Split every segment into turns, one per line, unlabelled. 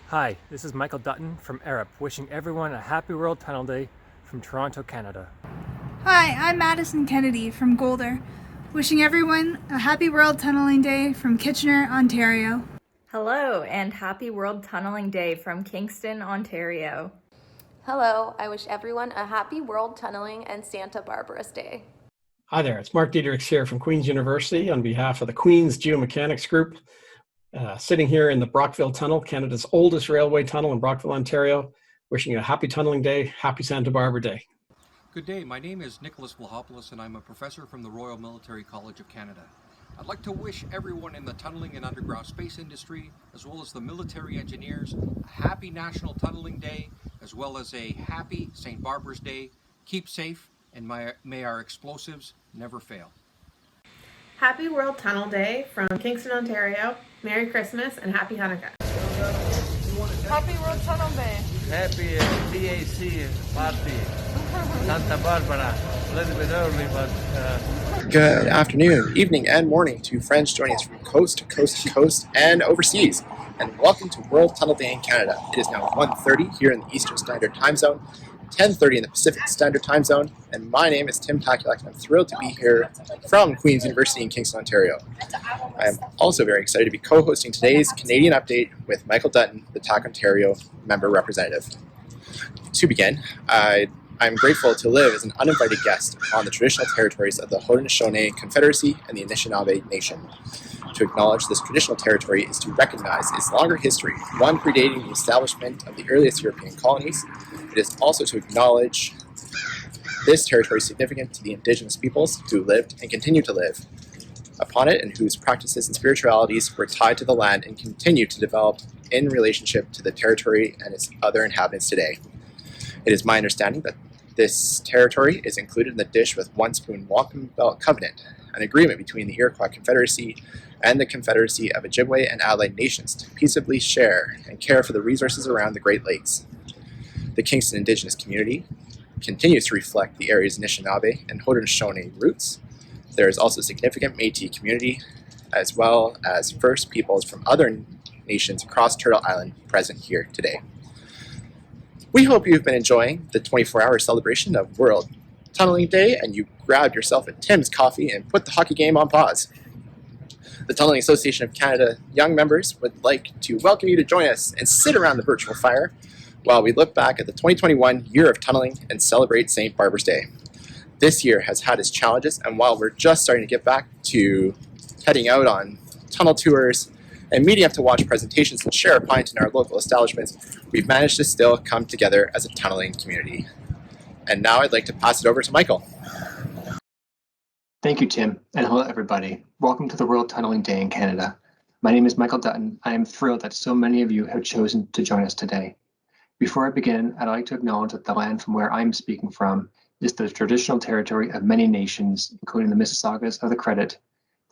Hi, this is Michael Dutton from Arup, wishing everyone a happy World Tunnel Day from Toronto, Canada.
Hi, I'm Madison Kennedy from Golder, wishing everyone a happy World Tunneling Day from Kitchener, Ontario.
Hello, and happy World Tunneling Day from Kingston, Ontario.
Hello, I wish everyone a happy World Tunneling and Santa Barbara's Day.
Hi there, it's Mark Diedericks here from Queen's University on behalf of the Queen's Geomechanics Group, sitting here in the Brockville Tunnel, Canada's oldest railway tunnel in Brockville, Ontario, wishing you a happy tunneling day, happy Santa Barbara Day.
Good day, my name is Nicholas Vlahopoulos and I'm a professor from the Royal Military College of Canada. I'd like to wish everyone in the tunneling and underground space industry, as well as the military engineers, a happy National Tunneling Day, as well as a happy St. Barbara's Day. Keep safe, and may our explosives never fail.
Happy World Tunnel Day from Kingston, Ontario. Merry Christmas and Happy Hanukkah.
Happy World Tunnel Day.
Happy TAC party. Santa Barbara. A little bit early, but...
Good afternoon, evening, and morning to friends joining us from coast to coast to coast and overseas. And welcome to World Tunnel Day in Canada. It is now 1:30 here in the Eastern Standard Time Zone, 10:30 in the Pacific Standard Time Zone, and my name is Tim Takulak, and I'm thrilled to be here from Queen's University in Kingston, Ontario. I am also very excited to be co-hosting today's Canadian Update with Michael Dutton, the TAC Ontario member representative. To begin, I'm grateful to live as an uninvited guest on the traditional territories of the Haudenosaunee Confederacy and the Anishinaabe Nation. To acknowledge this traditional territory is to recognize its longer history, one predating the establishment of the earliest European colonies. It is also to acknowledge this territory's significance to the Indigenous peoples who lived and continue to live upon it and whose practices and spiritualities were tied to the land and continue to develop in relationship to the territory and its other inhabitants today. It is my understanding that this territory is included in the Dish with One Spoon Wampum Belt Covenant, an agreement between the Iroquois Confederacy and the Confederacy of Ojibwe and Allied Nations to peaceably share and care for the resources around the Great Lakes. The Kingston Indigenous community continues to reflect the area's Anishinaabe and Haudenosaunee roots. There is also a significant Métis community, as well as First Peoples from other nations across Turtle Island present here today. We hope you've been enjoying the 24-hour celebration of World Tunneling Day and you grabbed yourself a Tim's coffee and put the hockey game on pause. The Tunneling Association of Canada young members would like to welcome you to join us and sit around the virtual fire while we look back at the 2021 year of tunneling and celebrate St. Barbara's Day. This year has had its challenges, and while we're just starting to get back to heading out on tunnel tours and meeting up to watch presentations and share a pint in our local establishments, we've managed to still come together as a tunneling community. And now I'd like to pass it over to Michael.
Thank you, Tim, and hello, everybody. Welcome to the World Tunneling Day in Canada. My name is Michael Dutton. I am thrilled that so many of you have chosen to join us today. Before I begin, I'd like to acknowledge that the land from where I'm speaking from is the traditional territory of many nations, including the Mississaugas of the Credit,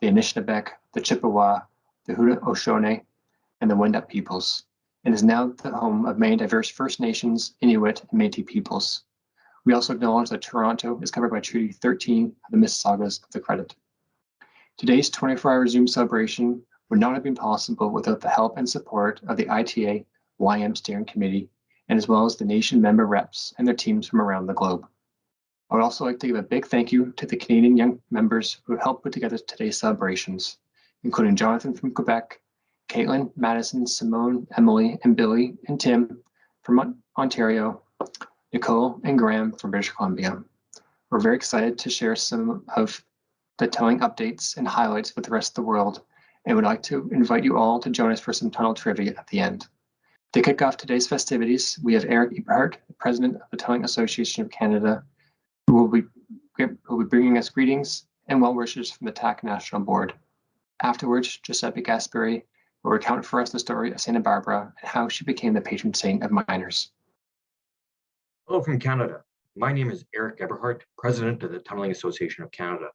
the Anishinaabe, the Chippewa, the Haudenosaunee, and the Wendat peoples, and is now the home of many diverse First Nations, Inuit, and Métis peoples. We also acknowledge that Toronto is covered by Treaty 13 of the Mississaugas of the Credit. Today's 24-hour Zoom celebration would not have been possible without the help and support of the ITA YM Steering Committee, and as well as the nation member reps and their teams from around the globe. I would also like to give a big thank you to the Canadian young members who helped put together today's celebrations, including Jonathan from Quebec, Caitlin, Madison, Simone, Emily, and Billy, and Tim from Ontario, Nicole and Graham from British Columbia. We're very excited to share some of the tunneling updates and highlights with the rest of the world, and would like to invite you all to join us for some tunnel trivia at the end. To kick off today's festivities, we have Eric Eberhardt, the President of the Tunneling Association of Canada, who will be bringing us greetings and well wishes from the TAC National Board. Afterwards, Giuseppe Gasperi will recount for us the story of Santa Barbara and how she became the patron saint of miners.
Hello from Canada. My name is Eric Eberhardt, President of the Tunneling Association of Canada.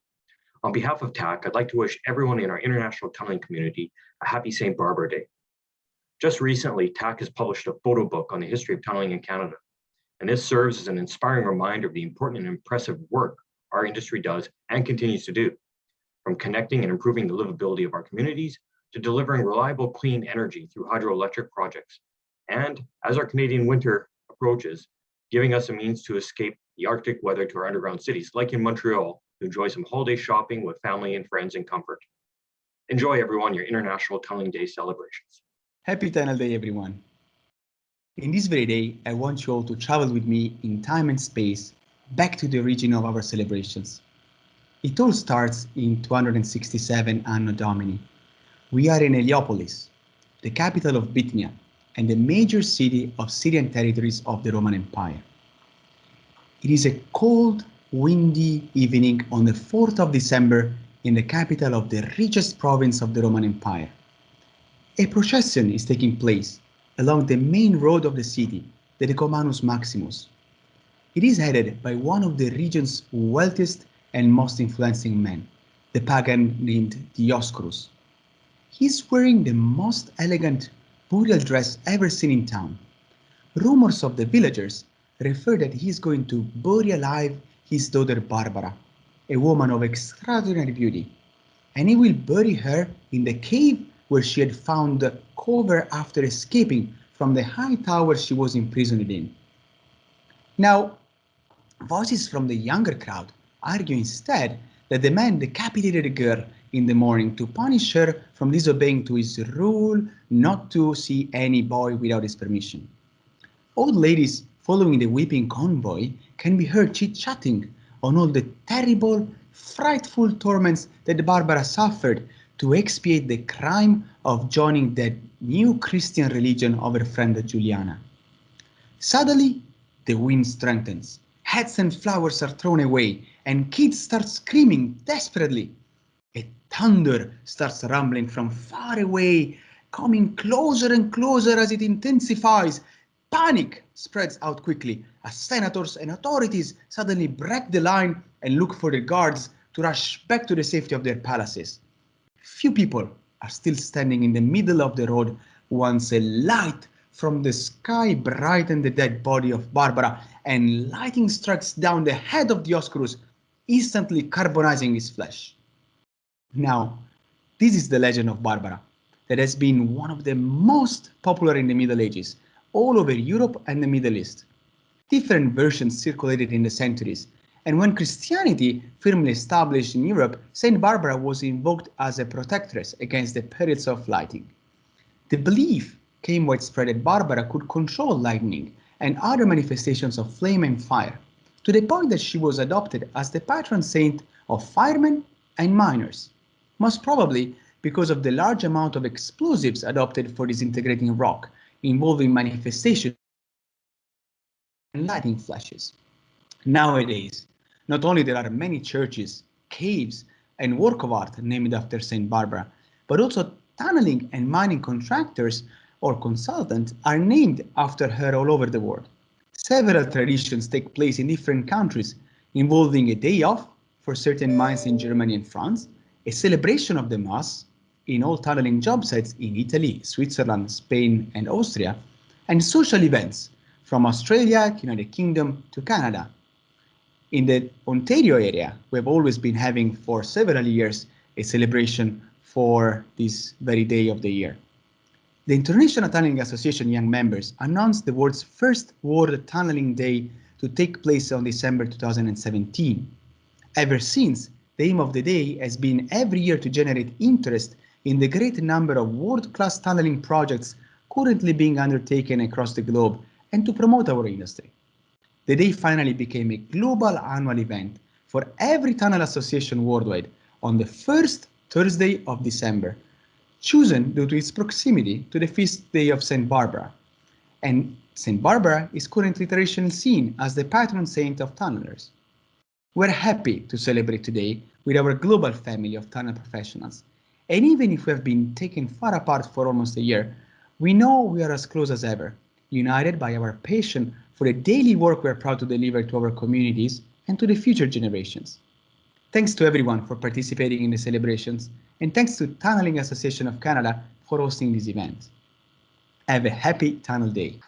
On behalf of TAC, I'd like to wish everyone in our international tunneling community a happy St. Barbara Day. Just recently, TAC has published a photo book on the history of tunneling in Canada, and this serves as an inspiring reminder of the important and impressive work our industry does and continues to do, from connecting and improving the livability of our communities to delivering reliable, clean energy through hydroelectric projects. and as our Canadian winter approaches, giving us a means to escape the Arctic weather to our underground cities, like in Montreal, to enjoy some holiday shopping with family and friends in comfort. Enjoy, everyone, your International Tunneling Day celebrations.
Happy Tunnel Day, everyone. In this very day, I want you all to travel with me in time and space back to the origin of our celebrations. It all starts in 267 Anno Domini. We are in Heliopolis, the capital of Bithynia and the major city of Syrian territories of the Roman Empire. It is a cold, windy evening on the 4th of December in the capital of the richest province of the Roman Empire. A procession is taking place along the main road of the city, the Decumanus Maximus. It is headed by one of the region's wealthiest and most influencing men, the pagan named Dioscorus. He is wearing the most elegant burial dress ever seen in town. Rumors of the villagers refer that he is going to bury alive his daughter Barbara, a woman of extraordinary beauty, and he will bury her in the cave where she had found cover after escaping from the high tower she was imprisoned in. Now, voices from the younger crowd argue instead that the man decapitated a girl in the morning to punish her from disobeying to his rule not to see any boy without his permission. Old ladies following the weeping convoy can be heard chit-chatting on all the terrible, frightful torments that Barbara suffered to expiate the crime of joining the new Christian religion of her friend Juliana. Suddenly, the wind strengthens, hats and flowers are thrown away, and kids start screaming desperately. A thunder starts rumbling from far away, coming closer and closer as it intensifies. Panic spreads out quickly as senators and authorities suddenly break the line and look for the guards to rush back to the safety of their palaces. Few people are still standing in the middle of the road once a light from the sky brightened the dead body of Barbara, and lightning strikes down the head of Dioscorus, instantly carbonizing his flesh. Now, this is the legend of Barbara that has been one of the most popular in the Middle Ages, all over Europe and the Middle East. Different versions circulated in the centuries, and when Christianity firmly established in Europe, Saint Barbara was invoked as a protectress against the perils of lightning. The belief came widespread that Barbara could control lightning and other manifestations of flame and fire, to the point that she was adopted as the patron saint of firemen and miners, most probably because of the large amount of explosives adopted for disintegrating rock, involving manifestations and lightning flashes. Nowadays, not only there are many churches, caves, and work of art named after Saint Barbara, but also tunneling and mining contractors or consultants are named after her all over the world. Several traditions take place in different countries, involving a day off for certain mines in Germany and France, a celebration of the Mass in all tunneling job sites in Italy, Switzerland, Spain, and Austria, and social events from Australia, United Kingdom to Canada. In the Ontario area, we have always been having for several years a celebration for this very day of the year. The International Tunneling Association young members announced the world's first World Tunneling Day to take place on December 2017. Ever since, the aim of the day has been every year to generate interest in the great number of world-class tunneling projects currently being undertaken across the globe and to promote our industry. The day finally became a global annual event for every tunnel association worldwide on the first Thursday of December, chosen due to its proximity to the feast day of St. Barbara. And St. Barbara is currently traditionally seen as the patron saint of tunnelers. We're happy to celebrate today with our global family of tunnel professionals. And even if we have been taken far apart for almost a year, we know we are as close as ever, united by our passion for the daily work we are proud to deliver to our communities and to the future generations. Thanks to everyone for participating in the celebrations, and thanks to Tunneling Association of Canada for hosting this event. Have a happy Tunnel Day.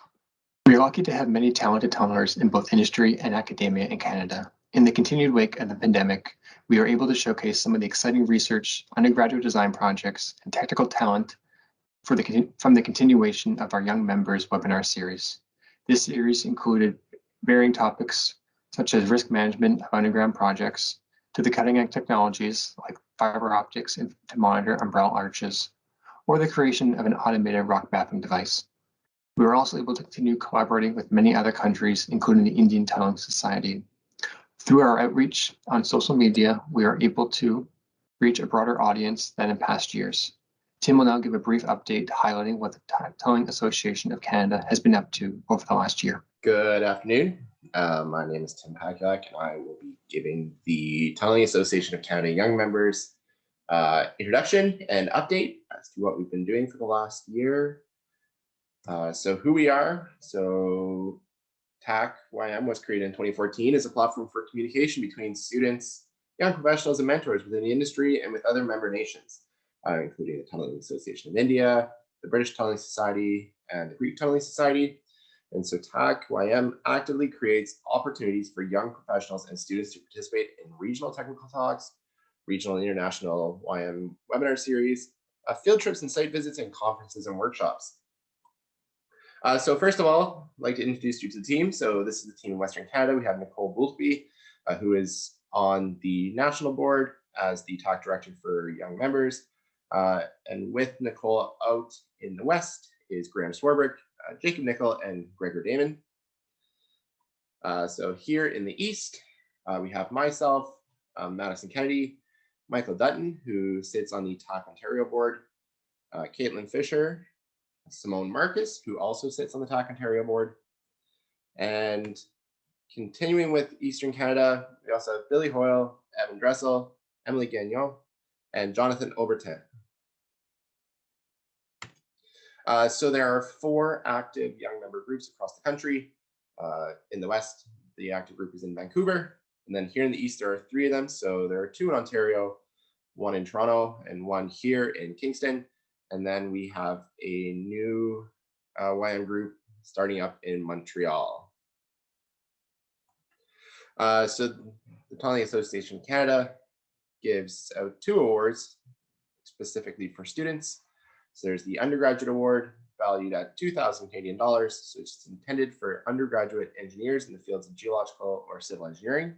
We are lucky to have many talented tunnelers in both industry and academia in Canada. In the continued wake of the pandemic, we are able to showcase some of the exciting research, undergraduate design projects, and technical talent from the continuation of our Young Members webinar series. This series included varying topics such as risk management of underground projects, to the cutting-edge technologies like fiber optics to monitor umbrella arches, or the creation of an automated rock mapping device. We were also able to continue collaborating with many other countries, including the Indian Tunneling Society. Through our outreach on social media, we are able to reach a broader audience than in past years. Tim will now give a brief update highlighting what the Tunneling Association of Canada has been up to over the last year.
Good afternoon. My name is Tim Pakulak, and I will be giving the Tunneling Association of Canada Young Members introduction and update as to what we've been doing for the last year. So who we are. So TAC YM was created in 2014 as a platform for communication between students, young professionals, and mentors within the industry and with other member nations, including the Tunneling Association of India, the British Tunneling Society, and the Greek Tunneling Society. And so TAC YM actively creates opportunities for young professionals and students to participate in regional technical talks, regional and international YM webinar series, field trips and site visits, and conferences and workshops. So first of all, I'd like to introduce you to the team. So this is the team in Western Canada. We have Nicole Boultby, who is on the national board as the TAC director for young members. And with Nicole out in the West is Graham Swarbrick, Jacob Nickel, and Gregor Damon. So here in the East, we have myself, Madison Kennedy, Michael Dutton, who sits on the TAC Ontario board, Caitlin Fisher, Simone Marcus, who also sits on the TAC Ontario board. And continuing with Eastern Canada, we also have Billy Hoyle, Evan Dressel, Emily Gagnon, and Jonathan Obertin. So there are 4 active young member groups across the country. In the West, the active group is in Vancouver. And then here in the East, there are 3 of them. So there are 2 in Ontario, 1 in Toronto, and 1 here in Kingston. And then we have a new YM group starting up in Montreal. So the Tunneling Association of Canada gives out 2 awards specifically for students. So there's the undergraduate award valued at 2,000 Canadian dollars. So it's intended for undergraduate engineers in the fields of geological or civil engineering.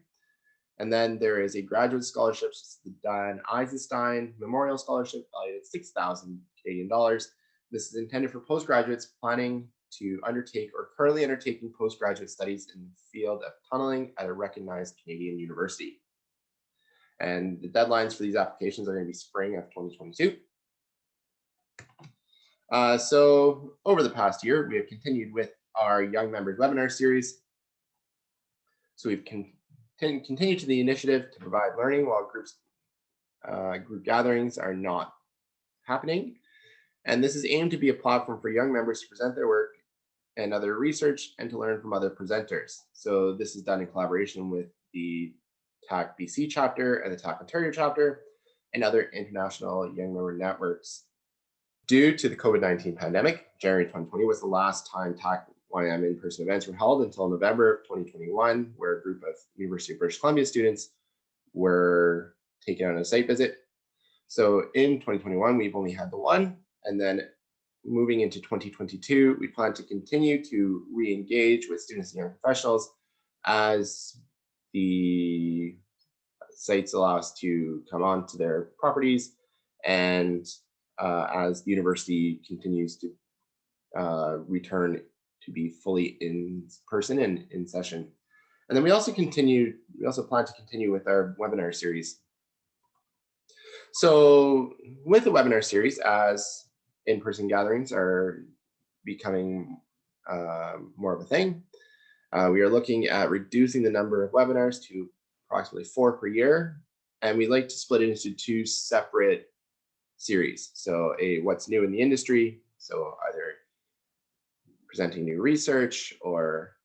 And then there is a graduate scholarship, the Dan Eisenstein Memorial Scholarship valued at 6,000 Canadian dollars. This is intended for postgraduates planning to undertake or currently undertaking postgraduate studies in the field of tunneling at a recognized Canadian university. And the deadlines for these applications are going to be spring of 2022. So over the past year, we have continued with our Young Members webinar series. So we've continued to the initiative to provide learning while group gatherings are not happening. And this is aimed to be a platform for young members to present their work and other research and to learn from other presenters. So this is done in collaboration with the TAC BC chapter and the TAC Ontario chapter and other international young member networks. Due to the COVID-19 pandemic, January 2020 was the last time TAC YM in-person events were held until November of 2021, where a group of University of British Columbia students were taken on a site visit. So in 2021, we've only had the one, and then moving into 2022, we plan to continue to re-engage with students and young professionals as the sites allow us to come on to their properties and as the university continues to return to be fully in person and in session. And then we also plan to continue with our webinar series. So with the webinar series, as in-person gatherings are becoming more of a thing, we are looking at reducing the number of webinars to approximately 4 per year. And we'd like to split it into 2 separate series. So a what's new in the industry, so either presenting new research or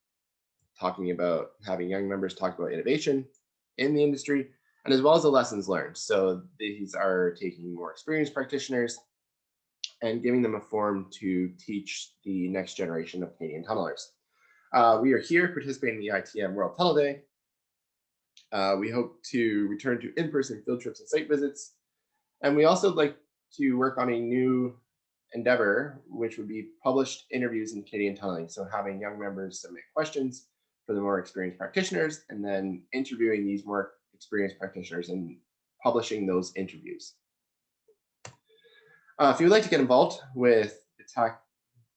having young members talk about innovation in the industry, and as well as the lessons learned. So these are taking more experienced practitioners and giving them a forum to teach the next generation of Canadian tunnelers. We are here participating in the ITM World Tunnel Day. We hope to return to in-person field trips and site visits. And we also like to work on a new endeavor, which would be published interviews in Canadian tunneling. So having young members submit questions for the more experienced practitioners, and then interviewing these more experienced practitioners and publishing those interviews. If you would like to get involved with the TAC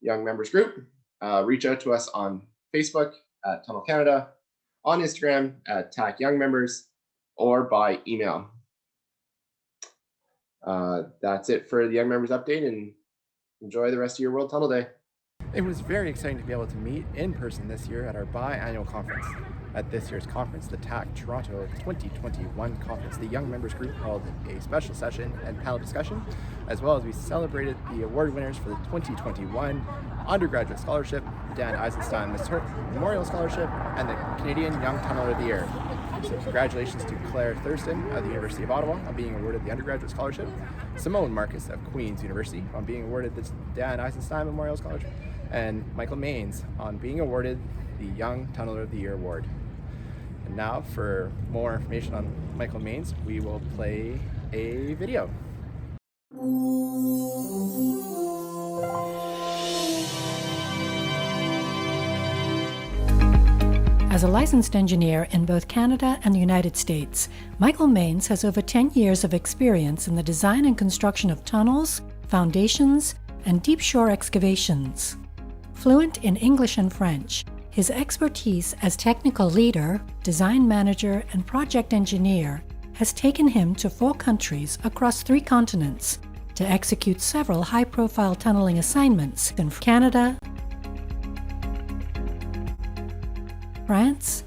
Young Members Group, reach out to us on Facebook at Tunnel Canada, on Instagram at TAC Young Members, or by email. That's it for the Young Members Update, and enjoy the rest of your World Tunnel Day.
It was very exciting to be able to meet in person this year at our biannual conference. At this year's conference, the TAC Toronto 2021 conference, the Young Members Group held a special session and panel discussion, as well as we celebrated the award winners for the 2021 Undergraduate Scholarship, the Dan Eisenstein Memorial Scholarship, and the Canadian Young Tunneler of the Year. So congratulations to Claire Thurston of the University of Ottawa on being awarded the Undergraduate Scholarship, Simone Marcus of Queen's University on being awarded the Dan Eisenstein Memorial Scholarship, and Michael Maines on being awarded the Young Tunneler of the Year Award. And now, for more information on Michael Maines, we will play a video.
As a licensed engineer in both Canada and the United States, Michael Maines has over 10 years of experience in the design and construction of tunnels, foundations, and deep shore excavations. Fluent in English and French, his expertise as technical leader, design manager, and project engineer has taken him to 4 countries across 3 continents to execute several high-profile tunneling assignments in Canada, France,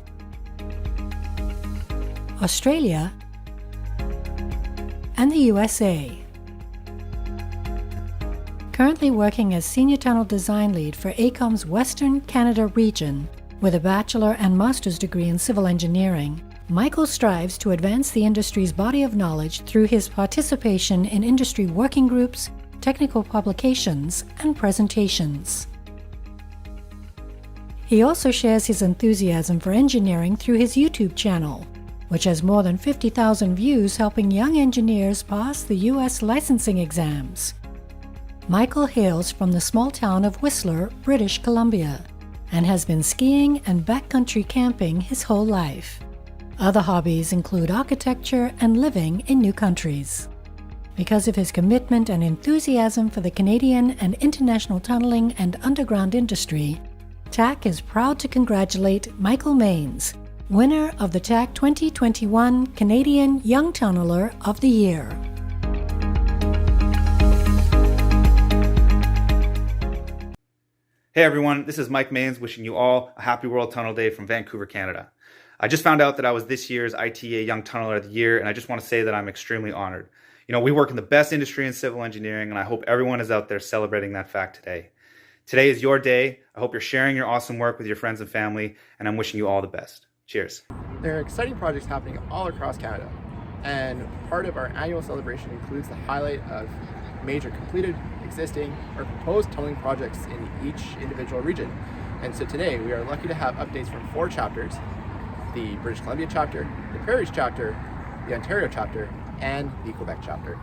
Australia, and the USA. Currently working as Senior Tunnel Design Lead for AECOM's Western Canada region with a bachelor and master's degree in civil engineering, Michael strives to advance the industry's body of knowledge through his participation in industry working groups, technical publications, and presentations. He also shares his enthusiasm for engineering through his YouTube channel, which has more than 50,000 views, helping young engineers pass the U.S. licensing exams. Michael hails from the small town of Whistler, British Columbia, and has been skiing and backcountry camping his whole life. Other hobbies include architecture and living in new countries. Because of his commitment and enthusiasm for the Canadian and international tunneling and underground industry, TAC is proud to congratulate Michael Maines, winner of the TAC 2021 Canadian Young Tunneler of the Year.
Hey everyone, this is Mike Maines wishing you all a happy World Tunnel Day from Vancouver, Canada. I just found out that I was this year's ITA Young Tunneler of the Year, and I just want to say that I'm extremely honored. You know, we work in the best industry in civil engineering, and I hope everyone is out there celebrating that fact today. Today is your day. I hope you're sharing your awesome work with your friends and family, and I'm wishing you all the best. Cheers.
There are exciting projects happening all across Canada, and part of our annual celebration includes the highlight of major completed, existing, or proposed tunneling projects in each individual region. And so today we are lucky to have updates from 4 chapters: the British Columbia chapter, the Prairies chapter, the Ontario chapter, and the Quebec chapter.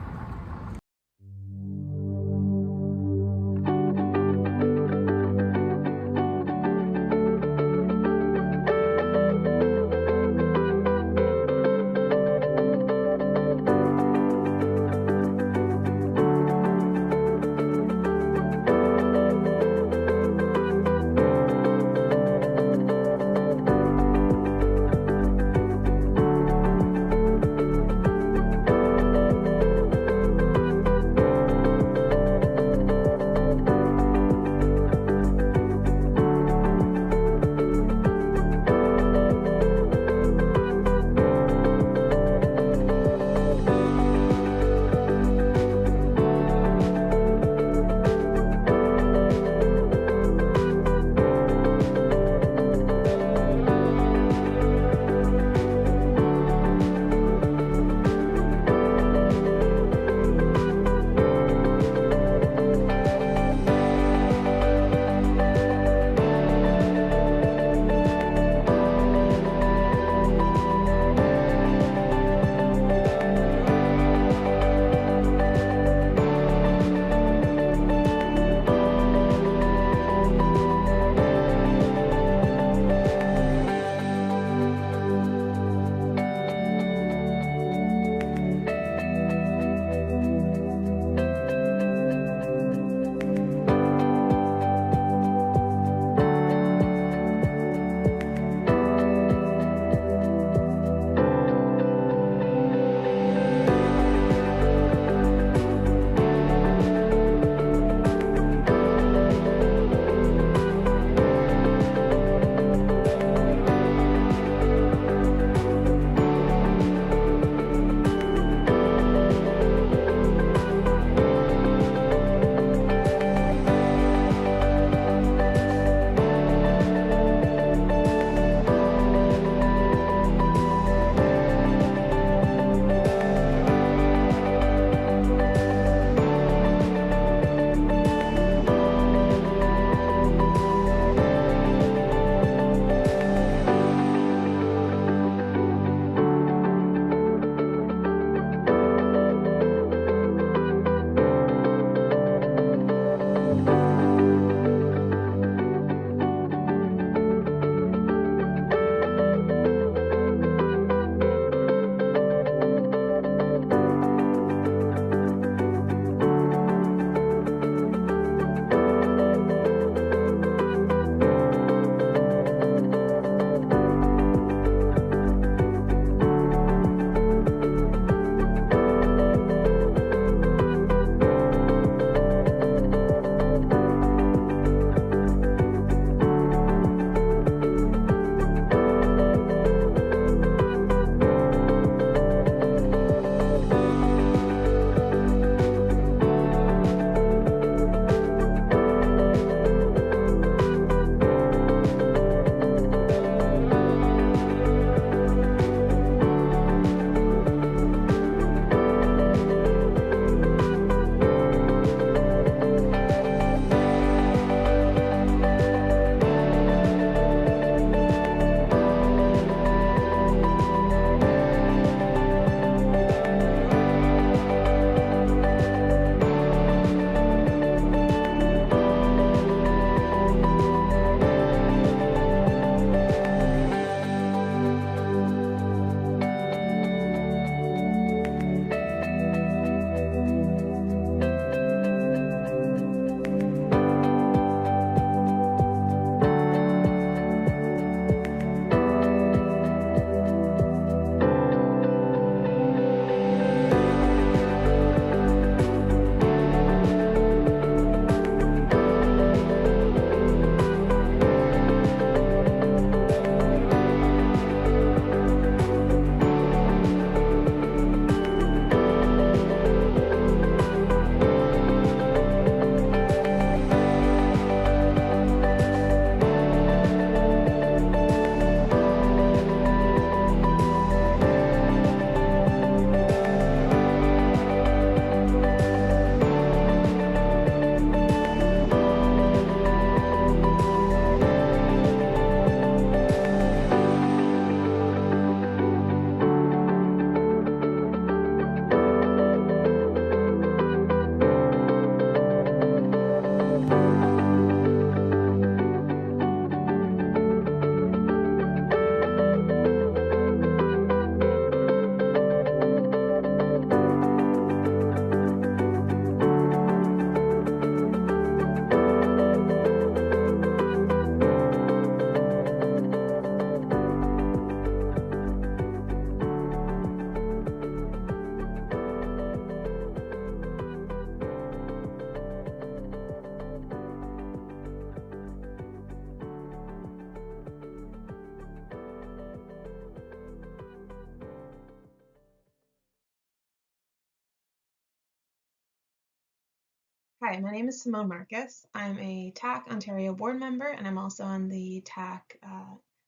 Hi, my name is Simone Marcus. I'm a TAC Ontario board member, and I'm also on the TAC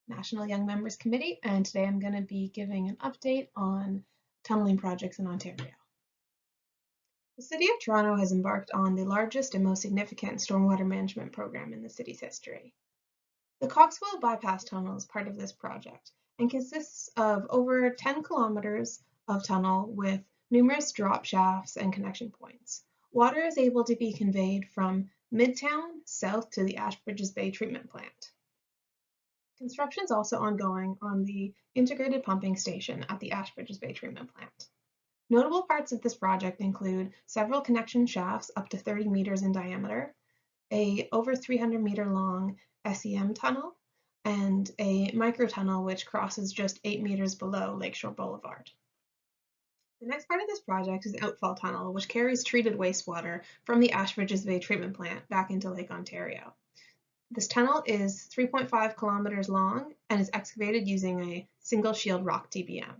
National Young Members Committee, and today I'm going to be giving an update on tunneling projects in Ontario. The City of Toronto has embarked on the largest and most significant stormwater management program in the city's history. The Coxwell bypass tunnel is part of this project and consists of over 10 kilometers of tunnel with numerous drop shafts and connection points. Water is able to be conveyed from Midtown south to the Ashbridges Bay treatment plant. Construction is also ongoing on the integrated pumping station at the Ashbridges Bay treatment plant. Notable parts of this project include several connection shafts up to 30 meters in diameter, a over 300 meter long SEM tunnel, and a microtunnel which crosses just 8 meters below Lakeshore Boulevard. The next part of this project is the Outfall tunnel, which carries treated wastewater from the Ashbridges Bay treatment plant back into Lake Ontario. This tunnel is 3.5 kilometers long and is excavated using a single shield rock TBM.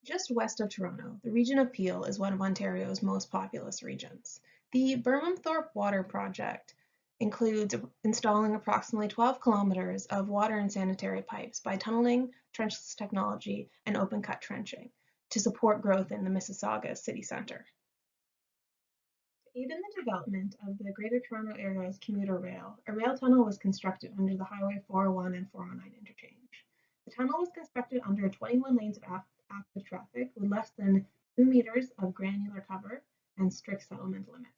Just west of Toronto, the region of Peel is one of Ontario's most populous regions. The Burmum Thorpe water project includes installing approximately 12 kilometers of water and sanitary pipes by tunneling, trenchless technology, and open-cut trenching to support growth in the Mississauga city centre. To aid in the development of the Greater Toronto Area's commuter rail, a rail tunnel was constructed under the Highway 401 and 409 interchange. The tunnel was constructed under 21 lanes of active traffic with less than 2 meters of granular cover and strict settlement limits.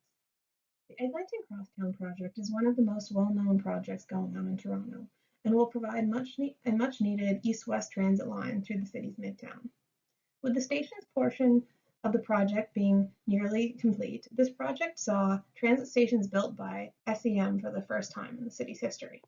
The Atlantean Crosstown project is one of the most well-known projects going on in Toronto and will provide a much-needed east-west transit line through the city's midtown. With the station's portion of the project being nearly complete, this project saw transit stations built by SEM for the first time in the city's history.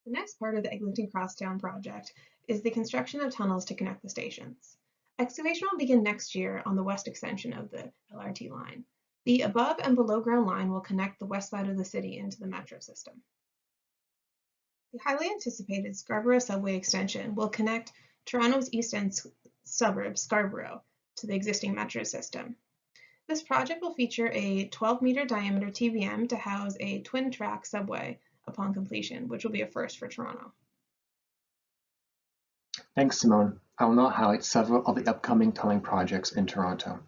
The next part of the Eglinton Crosstown project is the construction of tunnels to connect the stations. Excavation will begin next year on the west extension of the LRT line. The above and below ground line will connect the west side of the city into the metro system. The highly anticipated Scarborough subway extension will connect Toronto's east end suburb, Scarborough, to the existing metro system. This project will feature a 12-meter diameter TBM to house a twin-track subway upon completion, which will be a first for Toronto.
Thanks, Simone. I will now highlight several of the upcoming tunneling projects in Toronto.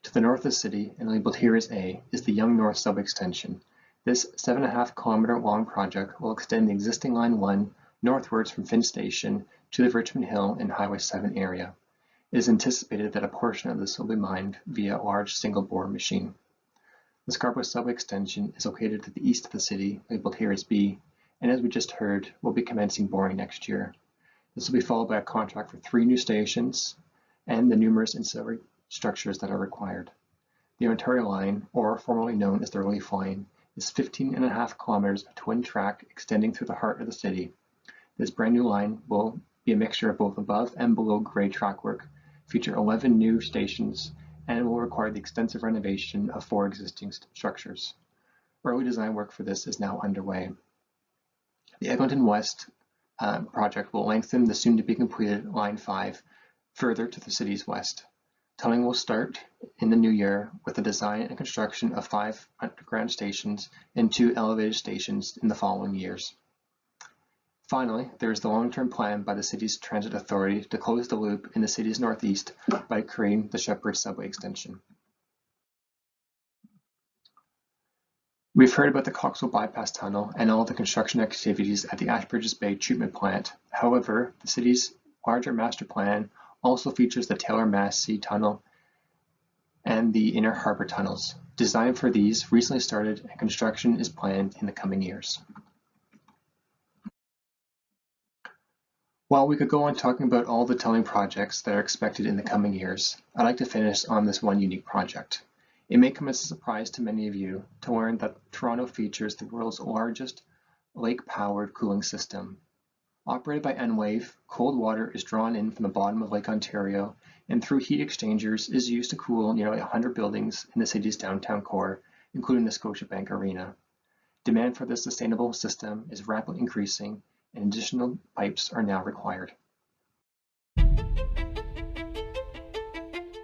To the north of the city, and labeled here as A, is the Yonge North Subway Extension. This 7.5 kilometer long project will extend the existing Line 1 northwards from Finn Station to the Richmond Hill and Highway 7 area. It is anticipated that a portion of this will be mined via a large single-bore machine. The Scarborough Subway Extension is located to the east of the city, labeled here as B, and as we just heard, will be commencing boring next year. This will be followed by a contract for 3 new stations and the numerous ancillary structures that are required. The Ontario Line, or formerly known as the Relief Line, is 15.5 kilometers of twin track extending through the heart of the city. This brand new line will be a mixture of both above and below grade track work, feature 11 new stations, and will require the extensive renovation of 4 existing structures. Early design work for this is now underway. The Eglinton West project will lengthen the soon-to-be completed Line 5 further to the city's west. Tunneling will start in the new year with the design and construction of 5 underground stations and 2 elevated stations in the following years. Finally, there is the long-term plan by the city's transit authority to close the loop in the city's northeast by creating the Shepherd Subway Extension. We've heard about the Coxwell Bypass Tunnel and all the construction activities at the Ashbridges Bay treatment plant. However, the city's larger master plan also features the Taylor-Massey Tunnel and the Inner Harbour Tunnels. Design for these recently started and construction is planned in the coming years. While we could go on talking about all the tunneling projects that are expected in the coming years, I'd like to finish on this one unique project. It may come as a surprise to many of you to learn that Toronto features the world's largest lake-powered cooling system. Operated by Enwave, cold water is drawn in from the bottom of Lake Ontario and through heat exchangers is used to cool nearly 100 buildings in the city's downtown core, including the Scotiabank Arena. Demand for this sustainable system is rapidly increasing and additional pipes are now required.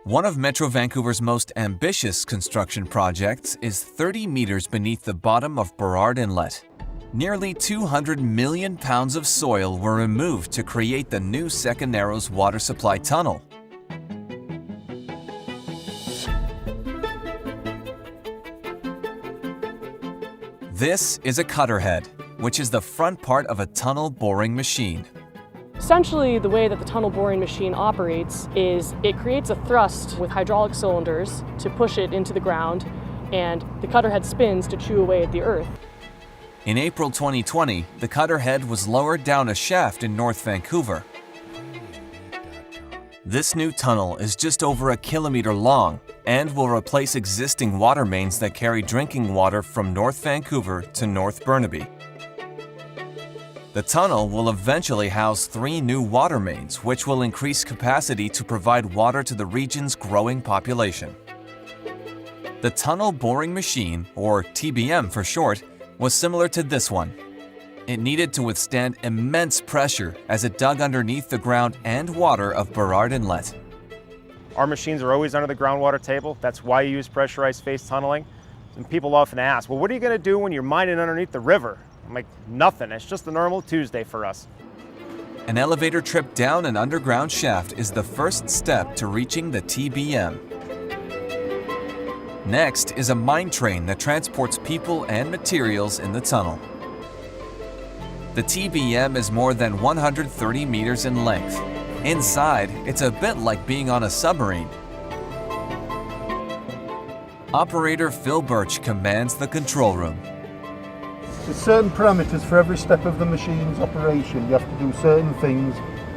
One of Metro Vancouver's most ambitious construction projects is 30 meters beneath the bottom of Burrard Inlet. Nearly 200 million pounds of soil were removed to create the new Second Narrows water supply tunnel. This is a cutter head, which is the front part of a tunnel boring machine.
Essentially, the way that the tunnel boring machine operates is it creates a thrust with hydraulic cylinders to push it into the ground, and the cutter head spins to chew away at the earth.
In April 2020, the cutter head was lowered down a shaft in North Vancouver. This new tunnel is just over a kilometer long and will replace existing water mains that carry drinking water from North Vancouver to North Burnaby. The tunnel will eventually house 3 new water mains, which will increase capacity to provide water to the region's growing population. The tunnel boring machine, or TBM for short, was similar to this one. It needed to withstand immense pressure as it dug underneath the ground and water of Burrard Inlet.
Our machines are always under the groundwater table. That's why you use pressurized face tunneling. And people often ask, well, what are you going to do when you're mining underneath the river? I'm like, nothing. It's just a normal Tuesday for us.
An elevator trip down an underground shaft is the first step to reaching the TBM. Next is a mine train that transports people and materials in the tunnel. The TBM is more than 130 meters in length. Inside, it's a bit like being on a submarine. Operator Phil Birch commands the control room.
There's certain parameters for every step of the machine's operation. You have to do certain things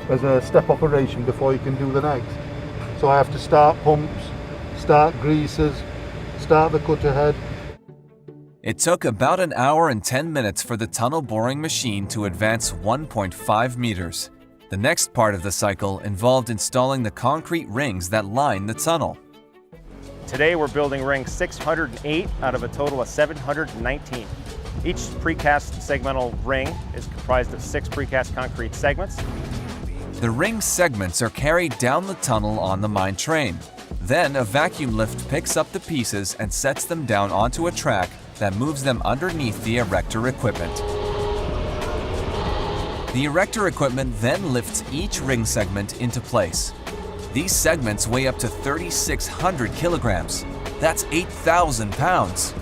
as a step operation before you can do the next. So I have to start pumps, start greases, start the cutter head.
It took about an hour and 10 minutes for the tunnel boring machine to advance 1.5 meters. The next part of the cycle involved installing the concrete rings that line the tunnel.
Today we're building ring 608 out of a total of 719. Each precast segmental ring is comprised of 6 precast concrete segments.
The ring segments are carried down the tunnel on the mine train. Then a vacuum lift picks up the pieces and sets them down onto a track that moves them underneath the erector equipment. The erector equipment then lifts each ring segment into place. These segments weigh up to 3,600 kilograms. That's 8,000 pounds.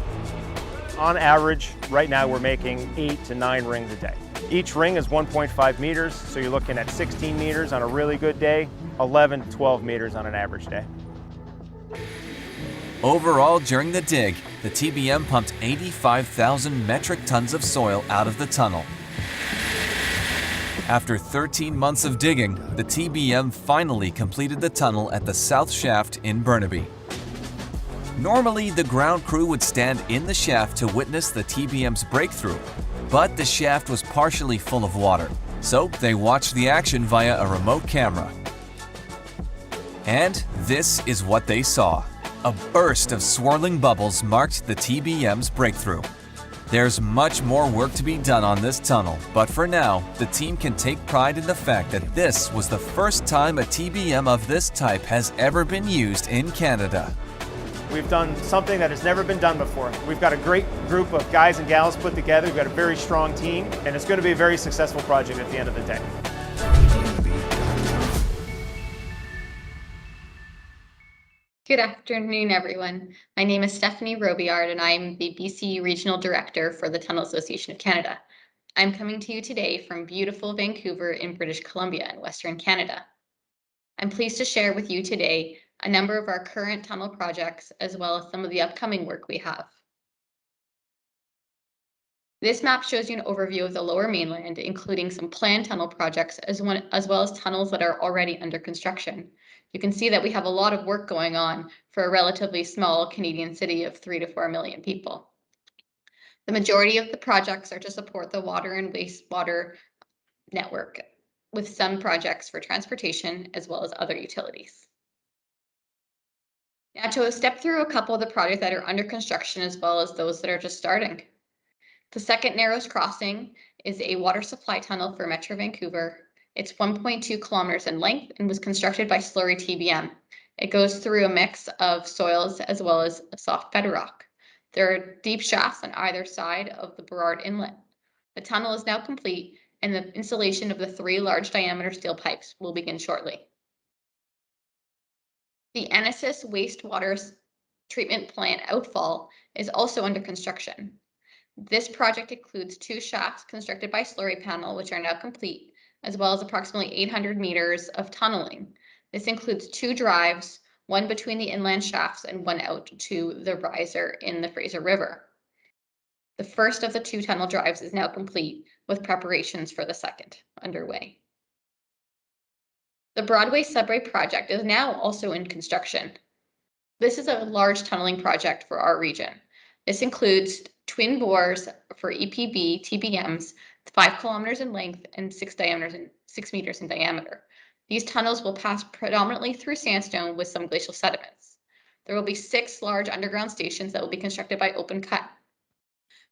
On average, right now we're making 8 to 9 rings a day. Each ring is 1.5 meters, so you're looking at 16 meters on a really good day, 11 to 12 meters on an average day.
Overall, during the dig, the TBM pumped 85,000 metric tons of soil out of the tunnel. After 13 months of digging, the TBM finally completed the tunnel at the South Shaft in Burnaby. Normally, the ground crew would stand in the shaft to witness the TBM's breakthrough, but the shaft was partially full of water, so they watched the action via a remote camera. And this is what they saw. A burst of swirling bubbles marked the TBM's breakthrough. There's much more work to be done on this tunnel, but for now, the team can take pride in the fact that this was the first time a TBM of this type has ever been used in Canada.
We've done something that has never been done before. We've got a great group of guys and gals put together. We've got a very strong team, and it's going to be a very successful project at the end of the day.
Good afternoon, everyone. My name is Stephanie Robillard, and I'm the BC Regional Director for the Tunnel Association of Canada. I'm coming to you today from beautiful Vancouver in British Columbia in Western Canada. I'm pleased to share with you today a number of our current tunnel projects, as well as some of the upcoming work we have. This map shows you an overview of the Lower Mainland, including some planned tunnel projects, as well as tunnels that are already under construction. You can see that we have a lot of work going on for a relatively small Canadian city of 3 to 4 million people. The majority of the projects are to support the water and wastewater network, with some projects for transportation as well as other utilities. Now to step through a couple of the projects that are under construction as well as those that are just starting. The Second Narrows Crossing is a water supply tunnel for Metro Vancouver. It's 1.2 kilometers in length and was constructed by Slurry TBM. It goes through a mix of soils as well as soft bedrock. There are deep shafts on either side of the Burrard Inlet. The tunnel is now complete, and the installation of the 3 large diameter steel pipes will begin shortly. The Anessus wastewater treatment plant Outfall is also under construction. This project includes 2 shafts constructed by slurry panel, which are now complete, as well as approximately 800 meters of tunneling. This includes 2 drives, one between the inland shafts and one out to the riser in the Fraser River. The first of the 2 tunnel drives is now complete, with preparations for the second underway. The Broadway subway project is now also in construction. This is a large tunneling project for our region. This includes twin bores for EPB TBMs, 5 kilometers in length and 6 meters in diameter. These tunnels will pass predominantly through sandstone with some glacial sediments. There will be 6 large underground stations that will be constructed by open cut.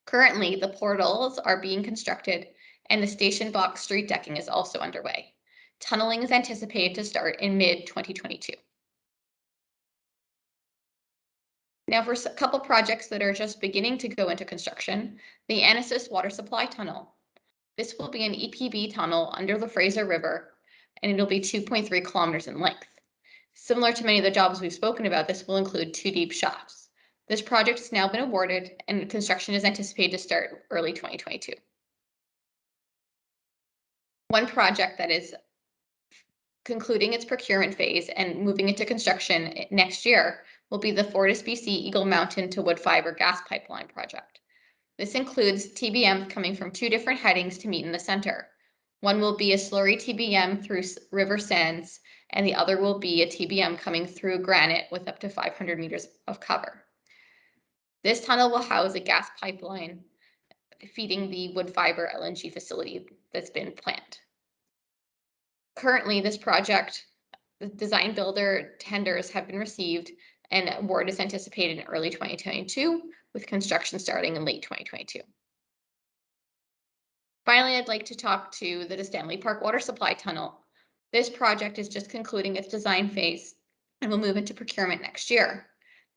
Currently, the portals are being constructed and the station box street decking is also underway. Tunneling is anticipated to start in mid-2022. Now for a couple projects that are just beginning to go into construction, the Anesis water supply tunnel. This will be an EPB tunnel under the Fraser River, and it'll be 2.3 kilometers in length. Similar to many of the jobs we've spoken about, this will include 2 deep shafts. This project has now been awarded, and construction is anticipated to start early 2022. One project that is concluding its procurement phase and moving into construction next year will be the Fortis BC Eagle Mountain to Wood Fiber gas pipeline project. This includes TBMs coming from 2 different headings to meet in the center. One will be a slurry TBM through river sands, and the other will be a TBM coming through granite with up to 500 meters of cover. This tunnel will house a gas pipeline feeding the wood fiber LNG facility that's been planned. Currently, this project, the design builder tenders have been received and award is anticipated in early 2022, with construction starting in late 2022. Finally, I'd like to talk to the Stanley Park water supply tunnel. This project is just concluding its design phase and will move into procurement next year.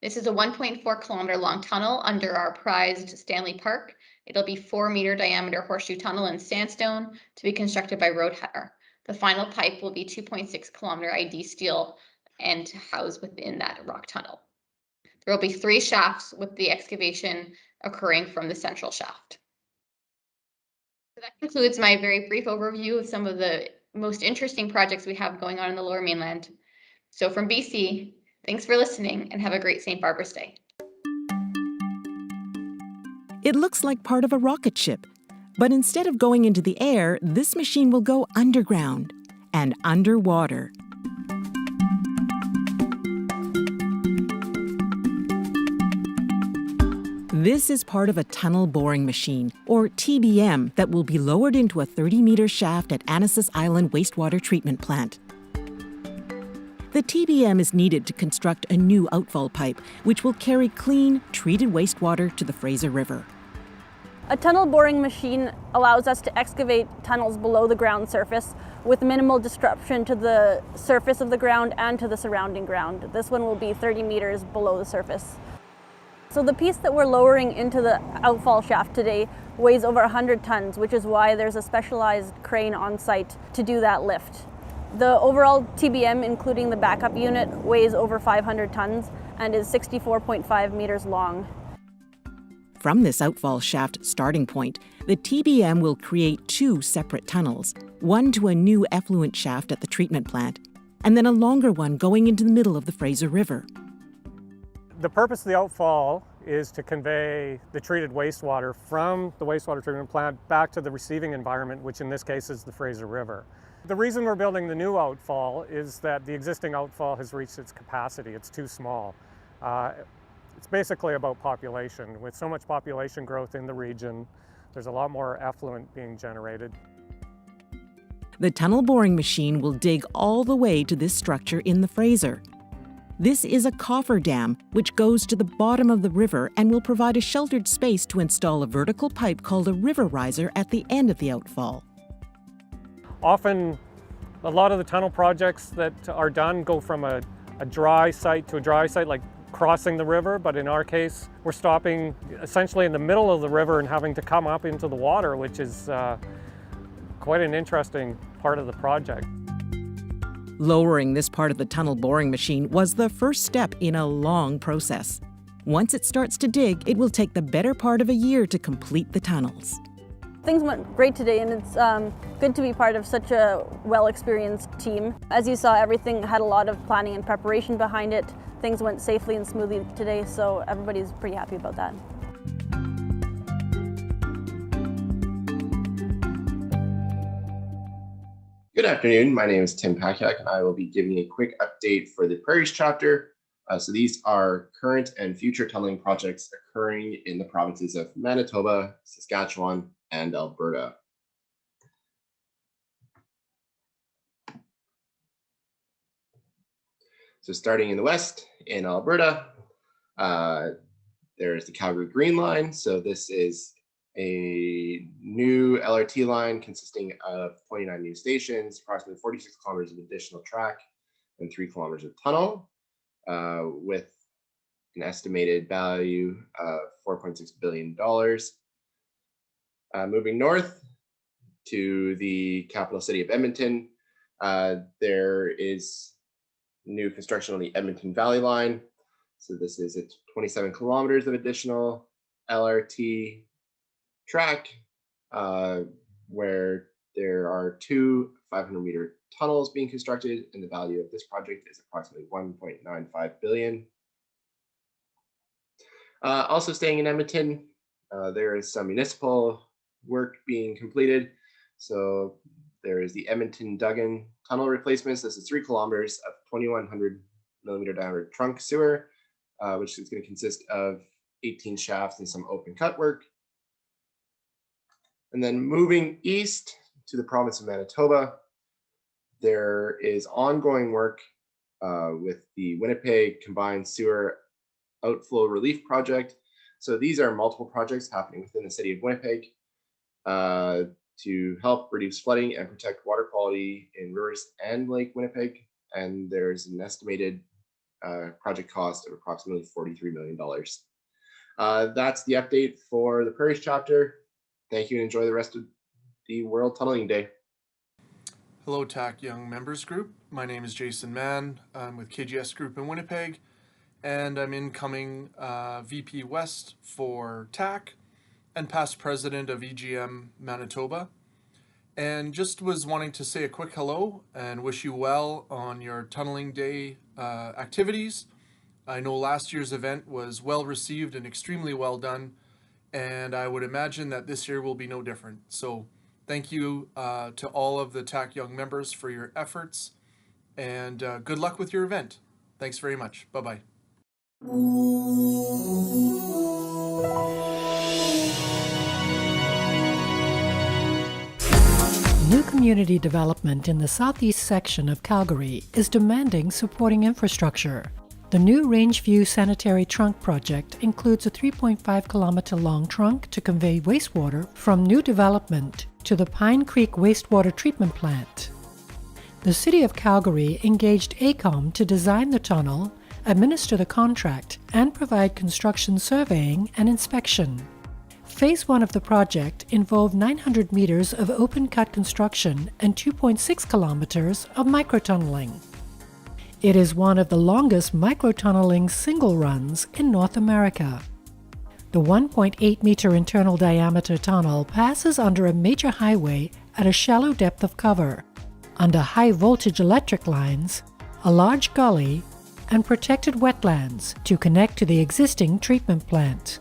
This is a 1.4 kilometer long tunnel under our prized Stanley Park. It'll be 4-meter diameter horseshoe tunnel in sandstone to be constructed by Roadheader. The final pipe will be 2.6 kilometer ID steel and housed within that rock tunnel. There will be 3 shafts with the excavation occurring from the central shaft. So that concludes my very brief overview of some of the most interesting projects we have going on in the Lower Mainland. So from BC, thanks for listening and have a great St. Barbara's Day.
It looks like part of a rocket ship, but instead of going into the air, this machine will go underground and underwater. This is part of a tunnel boring machine, or TBM, that will be lowered into a 30-meter shaft at Anesis Island Wastewater Treatment Plant. The TBM is needed to construct a new outfall pipe, which will carry clean, treated wastewater to the Fraser River.
A tunnel boring machine allows us to excavate tunnels below the ground surface with minimal disruption to the surface of the ground and to the surrounding ground. This one will be 30 meters below the surface. So the piece that we're lowering into the outfall shaft today weighs over 100 tons, which is why there's a specialized crane on site to do that lift. The overall TBM, including the backup unit, weighs over 500 tons and is 64.5 meters long.
From this outfall shaft starting point, the TBM will create 2 separate tunnels, one to a new effluent shaft at the treatment plant, and then a longer one going into the middle of the Fraser River.
The purpose of the outfall is to convey the treated wastewater from the wastewater treatment plant back to the receiving environment, which in this case is the Fraser River. The reason we're building the new outfall is that the existing outfall has reached its capacity. It's too small. It's basically about population. With so much population growth in the region, there's a lot more effluent being generated.
The tunnel boring machine will dig all the way to this structure in the Fraser. This is a coffer dam, which goes to the bottom of the river and will provide a sheltered space to install a vertical pipe called a river riser at the end of the outfall.
Often, a lot of the tunnel projects that are done go from a a dry site to a dry site, like crossing the river, but in our case, we're stopping essentially in the middle of the river and having to come up into the water, which is quite an interesting part of the project.
Lowering this part of the tunnel boring machine was the first step in a long process. Once it starts to dig, it will take the better part of a year to complete the tunnels.
Things went great today, and it's good to be part of such a well-experienced team. As you saw, everything had a lot of planning and preparation behind it. Things went safely and smoothly today, so everybody's pretty happy about that.
Good afternoon. My name is Tim Pakiak, and I will be giving a quick update for the Prairies Chapter. So these are current and future tunneling projects occurring in the provinces of Manitoba, Saskatchewan, and Alberta. So starting in the west, in Alberta, there's the Calgary Green Line. So this is a new LRT line consisting of 29 new stations, approximately 46 kilometers of additional track, and 3 kilometers of tunnel, with an estimated value of $4.6 billion. Moving north to the capital city of Edmonton, there is new construction on the Edmonton Valley Line. So this is 27 kilometers of additional LRT track, where there are 2 500-meter tunnels being constructed, and the value of this project is approximately $1.95 billion. Also staying in Edmonton, there is some municipal work being completed. So there is the Edmonton Duggan tunnel replacements. This is 3 kilometers of 2,100 millimeter diameter trunk sewer, which is going to consist of 18 shafts and some open cut work. And then moving east to the province of Manitoba, there is ongoing work with the Winnipeg Combined Sewer Outflow Relief Project. So these are multiple projects happening within the city of Winnipeg to help reduce flooding and protect water quality in rivers and Lake Winnipeg. And there's an estimated project cost of approximately $43 million. That's the update for the Prairies Chapter. Thank you and enjoy the rest of the World Tunneling Day.
Hello, TAC Young Members Group. My name is Jason Mann. I'm with KGS Group in Winnipeg, and I'm incoming VP West for TAC and past president of EGM Manitoba. And just was wanting to say a quick hello and wish you well on your Tunneling Day activities. I know last year's event was well received and extremely well done, and I would imagine that this year will be no different. So thank you to all of the TAC Young members for your efforts, and good luck with your event. Thanks very much. Bye-bye.
New community development in the southeast section of Calgary is demanding supporting infrastructure. The new Rangeview Sanitary Trunk project includes a 3.5-kilometer long trunk to convey wastewater from new development to the Pine Creek wastewater treatment plant. The City of Calgary engaged AECOM to design the tunnel, administer the contract, and provide construction surveying and inspection. Phase 1 of the project involved 900 meters of open-cut construction and 2.6 kilometers of microtunneling. It is one of the longest microtunneling single runs in North America. The 1.8-meter internal diameter tunnel passes under a major highway at a shallow depth of cover, under high-voltage electric lines, a large gully, and protected wetlands to connect to the existing treatment plant.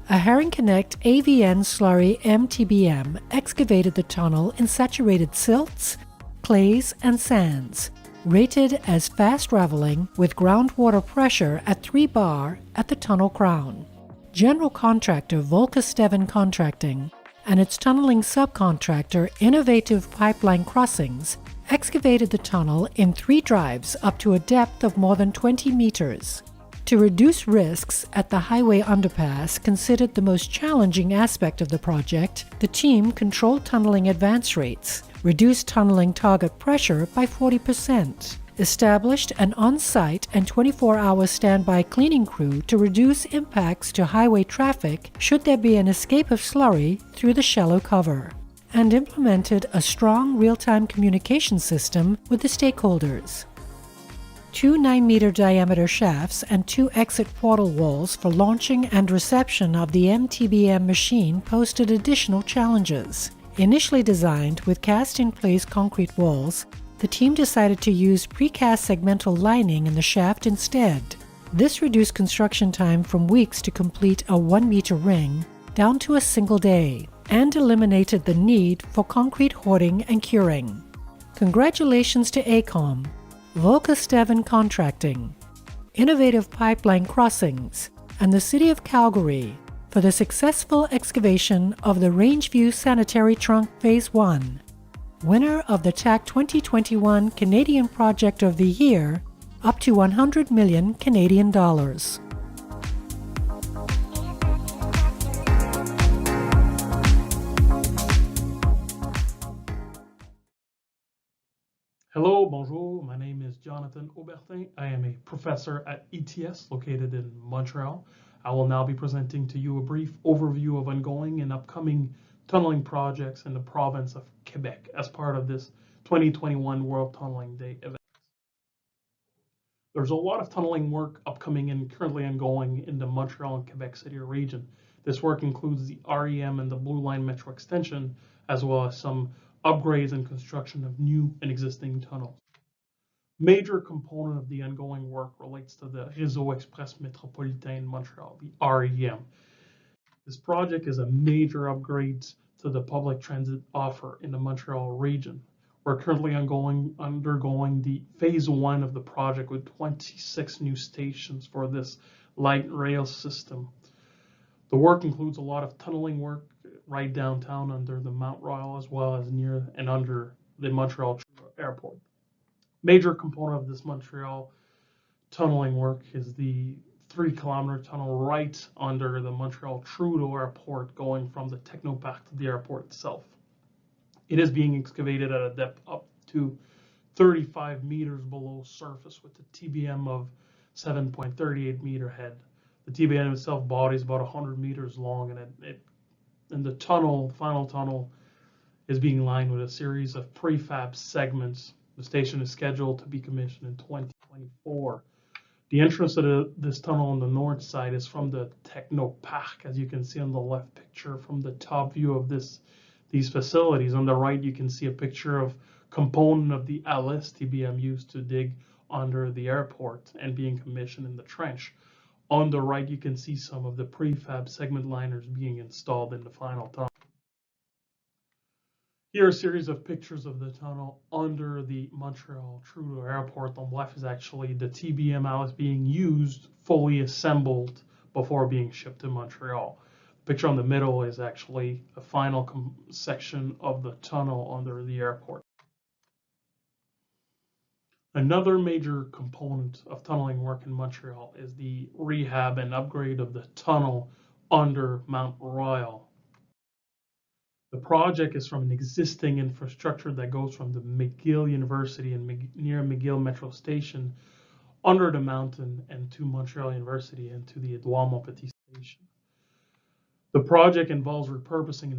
A Herring Connect AVN slurry MTBM excavated the tunnel in saturated silts, clays, and sands, rated as fast raveling with groundwater pressure at 3 bar at the tunnel crown. General contractor Volker Steven Contracting and its tunneling subcontractor Innovative Pipeline Crossings excavated the tunnel in 3 drives up to a depth of more than 20 meters. To reduce risks at the highway underpass considered the most challenging aspect of the project, the team controlled tunneling advance rates, reduced tunneling target pressure by 40%, established an on-site and 24-hour standby cleaning crew to reduce impacts to highway traffic should there be an escape of slurry through the shallow cover, and implemented a strong real-time communication system with the stakeholders. 2 9-meter diameter shafts and 2 exit portal walls for launching and reception of the MTBM machine posed additional challenges. Initially designed with cast-in-place concrete walls, the team decided to use precast segmental lining in the shaft instead. This reduced construction time from weeks to complete a 1-meter ring down to a single day, and eliminated the need for concrete hoarding and curing. Congratulations to AECOM, Volkersteven Contracting, Innovative Pipeline Crossings, and the City of Calgary for the successful excavation of the Rangeview Sanitary Trunk Phase 1, winner of the TAC 2021 Canadian Project of the Year, up to 100 million Canadian dollars.
Hello, bonjour. My name is Jonathan Aubertin. I am a professor at ETS located in Montreal. I will now be presenting to you a brief overview of ongoing and upcoming tunneling projects in the province of Quebec as part of this 2021 World Tunneling Day event. There's a lot of tunneling work upcoming and currently ongoing in the Montreal and Quebec City region. This work includes the REM and the Blue Line Metro extension, as well as some upgrades and construction of new and existing tunnels. Major component of the ongoing work relates to the Réseau Express Métropolitain in Montreal, the REM. This project is a major upgrade to the public transit offer in the Montreal region. We're currently undergoing the phase 1 of the project with 26 new stations for this light rail system. The work includes a lot of tunneling work right downtown under the Mount Royal, as well as near and under the Montreal Airport. Major component of this Montreal tunneling work is the 3-kilometer tunnel right under the Montreal Trudeau Airport, going from the Technopark to the airport itself. It is being excavated at a depth up to 35 meters below surface with a TBM of 7.38 meter head. The TBM itself body is about 100 meters long, and the final tunnel is being lined with a series of prefab segments. The station is scheduled to be commissioned in 2024. The entrance to this tunnel on the north side is from the Technopark, as you can see on the left picture from the top view of these facilities. On the right, you can see a picture of component of the Alice TBM used to dig under the airport and being commissioned in the trench. On the right, you can see some of the prefab segment liners being installed in the final tunnel. Here are a series of pictures of the tunnel under the Montreal Trudeau Airport. On the left is actually the TBM Alice being used, fully assembled before being shipped to Montreal. The picture on the middle is actually a final section of the tunnel under the airport. Another major component of tunneling work in Montreal is the rehab and upgrade of the tunnel under Mount Royal. The project is from an existing infrastructure that goes from the McGill University and near McGill Metro Station under the mountain and to Montreal University and to the Edouard-Montpetit Station. The project involves repurposing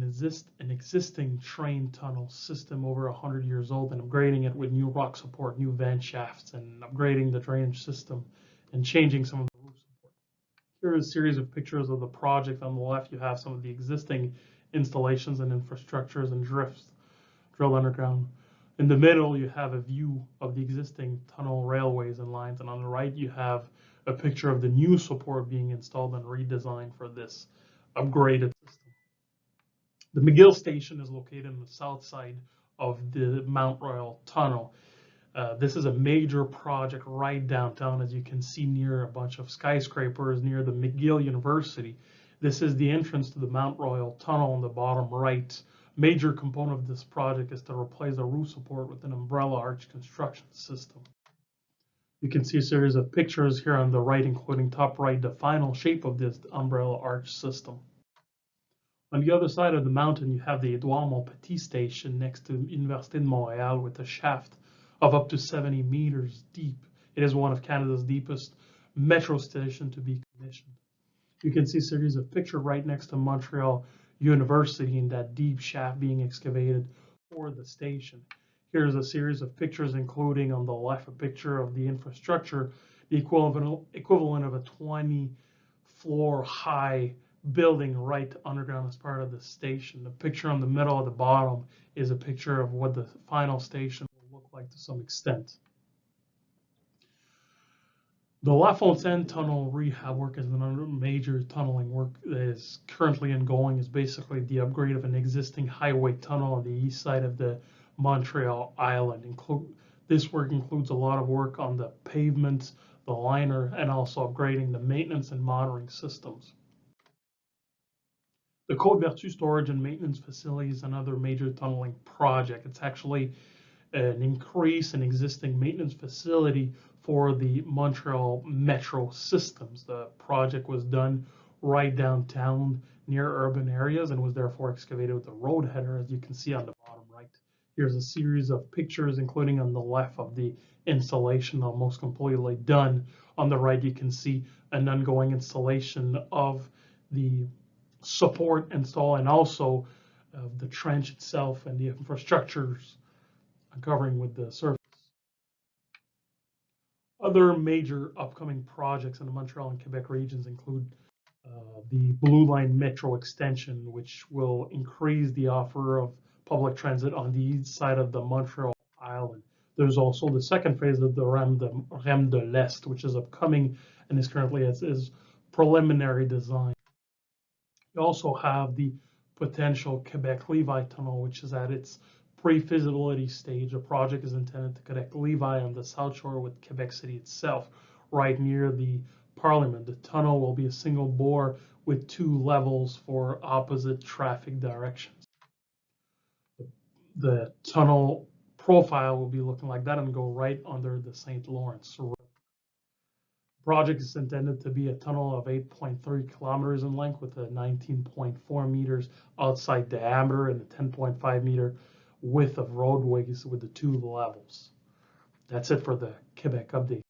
an existing train tunnel system over 100 years old and upgrading it with new rock support, new vent shafts, and upgrading the drainage system and changing some of the roof support. Here is a series of pictures of the project. On the left, you have some of the existing installations and infrastructures and drifts drilled underground. In the middle, you have a view of the existing tunnel railways and lines, and on the right, you have a picture of the new support being installed and redesigned for this upgraded system. The McGill station is located on the south side of the Mount Royal tunnel. This is a major project right downtown, as you can see near a bunch of skyscrapers near the McGill University. This is the entrance to the Mount Royal tunnel on the bottom right. Major component of this project is to replace the roof support with an umbrella arch construction system. You can see a series of pictures here on the right, including top right, the final shape of this umbrella arch system. On the other side of the mountain, you have the Edouard-Montpetit station next to Université de Montréal with a shaft of up to 70 meters deep. It is one of Canada's deepest metro stations to be commissioned. You can see a series of pictures right next to Montreal University in that deep shaft being excavated for the station. Here's a series of pictures, including on the left a picture of the infrastructure, the equivalent of a 20-floor high building right underground as part of the station. The picture on the middle at the bottom is a picture of what the final station will look like to some extent. The La Fontaine Tunnel rehab work is another major tunneling work that is currently ongoing. Is basically the upgrade of an existing highway tunnel on the east side of the Montreal Island. This work includes a lot of work on the pavements, the liner, and also upgrading the maintenance and monitoring systems. The Côte Vertu storage and maintenance facility is another major tunneling project. It's actually an increase in existing maintenance facility for the Montreal metro systems. The project was done right downtown near urban areas and was therefore excavated with a road header, as you can see on the bottom right. Here's a series of pictures, including on the left of the installation, almost completely done. On the right, you can see an ongoing installation of the support install and also of the trench itself and the infrastructures covering with the surface. Other major upcoming projects in the Montreal and Quebec regions include the Blue Line Metro extension, which will increase the offer of public transit on the east side of the Montreal Island. There's also the second phase of the Rame de l'Est, which is upcoming and is currently as preliminary design. You also have the potential Quebec-Levi Tunnel, which is at its pre-feasibility stage. The project is intended to connect Levi on the South Shore with Quebec City itself, right near the Parliament. The tunnel will be a single bore with 2 levels for opposite traffic directions. The tunnel profile will be looking like that and go right under the St. Lawrence River. The project is intended to be a tunnel of 8.3 kilometers in length with a 19.4 meters outside diameter and a 10.5 meter width of roadways with the 2 levels. That's it for the Quebec update.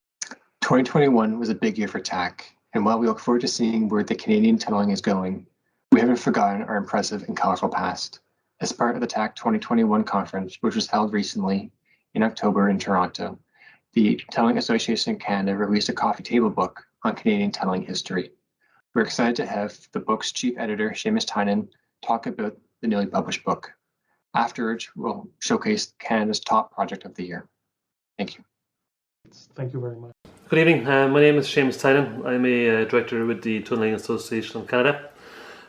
2021 was a big year for TAC, and while we look forward to seeing where the Canadian tunneling is going, we haven't forgotten our impressive and colorful past. As part of the TAC 2021 conference, which was held recently in October in Toronto, the Tunneling Association of Canada released a coffee table book on Canadian tunneling history. We're excited to have the book's chief editor, Seamus Tynan, talk about the newly published book. Afterwards, we'll showcase Canada's top project of the year. Thank you.
Thank you very much.
Good evening. My name is Seamus Tynan. I'm a director with the Tunneling Association of Canada.